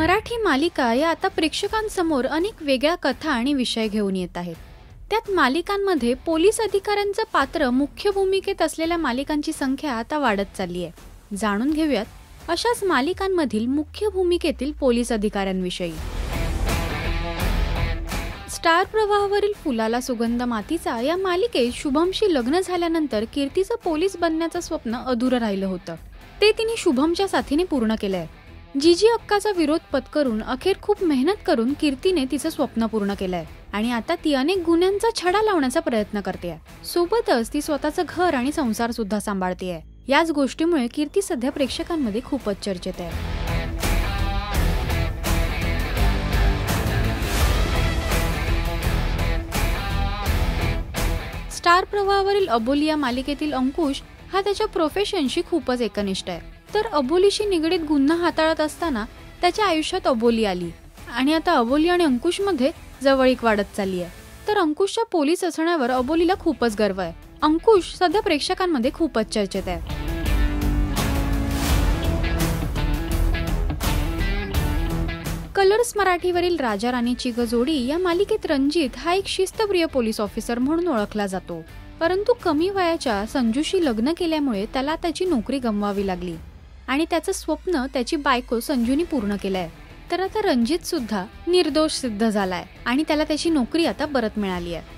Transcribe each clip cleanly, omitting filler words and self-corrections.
मराठी मालिका या आता प्रेक्षकांसमोर अनेक वेगळ्या कथा आणि विषय घेऊन येत आहेत। त्यात मालिकांमध्ये पोलीस अधिकाऱ्यांचं पात्र मुख्य भूमिकेत असलेल्या मालिकांची संख्या आता वाढत चालली आहे। जाणून घेऊयात अशाच मालिकांमधील मुख्य भूमिकेतील पोलीस अधिकाऱ्यांविषयी। स्टार प्रवाहावरील फुलाला सुगंध मातीचा या मालिकेत शुभमशी लग्न झाल्यानंतर कीर्तीचं पोलीस बनण्याचं स्वप्न अधुरं राहिलं होतं। ते तिने शुभमच्या साथीने पूर्ण केलंय। जीजी अक्काचा विरोध पत्करून अखेर खूप मेहनत करून कीर्तीने तिचं स्वप्न पूर्ण केलंय आणि आता ती अनेक गुन्ह्यांचा छडा लावण्याचा प्रयत्न करतेय। सोबतच ती स्वतःचं घर आणि संसार सुद्धा सांभाळतेय। याच गोष्टीमुळे कीर्ती सध्या प्रेक्षकांमध्ये खूपच चर्चेत आहे। स्टार प्रवाहावरील अबोली या मालिकेतील अंकुश हा त्याच्या प्रोफेशनशी खूपच एकनिष्ठ आहे। तर अबोलीशी निगडीत गुन्हा हाताळत असताना त्याच्या आयुष्यात अबोली आली आणि आता अबोली आणि अंकुश मध्ये जवळीक वाढत चालली आहे। तर अंकुशच्या पोलीस असण्यावर अबोलीला खूपच गर्व आहे। अंकुश सध्या प्रेक्षकांमध्ये खूपच चर्चेत आहे। कलर्स मराठीवरील राजा राणीची जोडी या मालिकेत रणजित हा एक शिस्तप्रिय पोलीस ऑफिसर म्हणून ओळखला जातो। परंतु कमी वयाच्या संजूशी लग्न केल्यामुळे त्याला त्याची नोकरी गमवावी लागली आणि त्याचं स्वप्न त्याची बायको संजूनी पूर्ण केलंय। तर आता रणजित सुद्धा निर्दोष सिद्ध झालाय आणि त्याला त्याची नोकरी आता परत मिळाली आहे।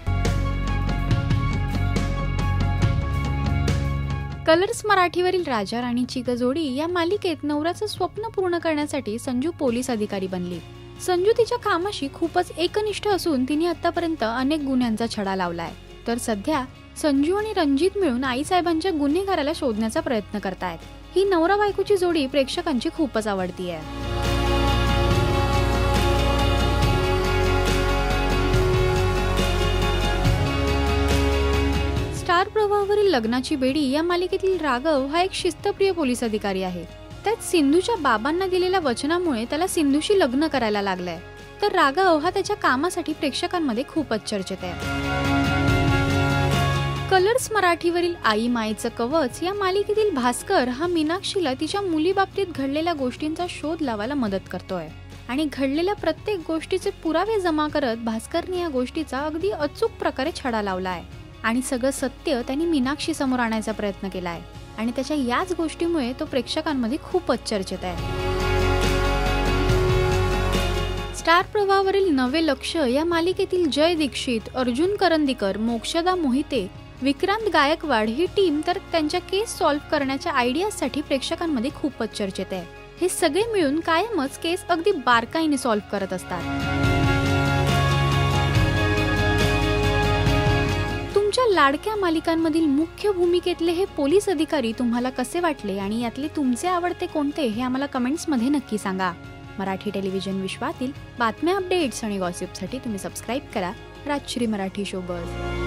कलर्स मराठीवरील राजा राणीची जोडी या मालिकेत नवऱ्याचं स्वप्न पूर्ण करण्यासाठी संजू पोलीस अधिकारी बनली। संजू तिच्या कामाशी खूपच एकनिष्ठ असून तिने आतापर्यंत अनेक गुन्ह्यांचा छडा लावलाय। तर सध्या संजू आणि रणजित मिळून आईसाहेबांच्या गुन्हेगाराला शोधण्याचा प्रयत्न करतायत। ही नवरा बायकोची जोडी प्रेक्षकांची खूपच आवडतीये। स्टार प्रवाहावरील लग्नाची बेडी या मालिकेतील राघव हा एक शिस्तप्रिय पोलीस अधिकारी आहे। त्यात सिंधूच्या बाबांना दिलेल्या वचनामुळे त्याला सिंधूशी लग्न करायला लागलंय। तर राघव हा त्याच्या कामासाठी प्रेक्षकांमध्ये खूपच चर्चेत आहे। कलर्स मराठीवरील आई मायेचं कवच या मालिकेतील भास्कर हा मीनाक्षीला तिच्या मुलीबाबतीत घडलेल्या गोष्टींचा शोध लावायला मदत करतोय आणि घडलेल्या प्रत्येक गोष्टीचे पुरावे जमा करत भास्करने या गोष्टीचा अगदी अचूक प्रकारे छडा लावलाय आणि सगळं सत्य त्यांनी मीनाक्षी समोर आणायचा प्रयत्न केलाय आणि त्याच्या याच गोष्टीमुळे तो प्रेक्षकांमध्ये खूपच चर्चेत आहे। स्टार प्रवाहावरील नवे लक्ष या मालिकेतील जय दीक्षित, अर्जुन करंदीकर, मोक्षदा मोहिते, विक्रांत गायकवाड ही टीम तर त्यांच्या केस सॉल्व्ह करण्याच्या आयडियासाठी प्रेक्षकांमध्ये खूपच चर्चेत आहे। हे सगळे मिळून कायमच केस अगदी बारकाईने सॉल्व्ह करत असतात। तुमच्या लाडक्या मालिकांमधील मुख्य भूमिकेतले हे पोलीस अधिकारी तुम्हाला कसे वाटले आणि यातले तुमचे आवडते कोणते हे आम्हाला कमेंट्समध्ये नक्की सांगा। मराठी टेलिव्हिजन विश्वातील बातम्या, अपडेट्स आणि गॉसिपसाठी तुम्ही सबस्क्राईब करा राजश्री मराठी शो बस।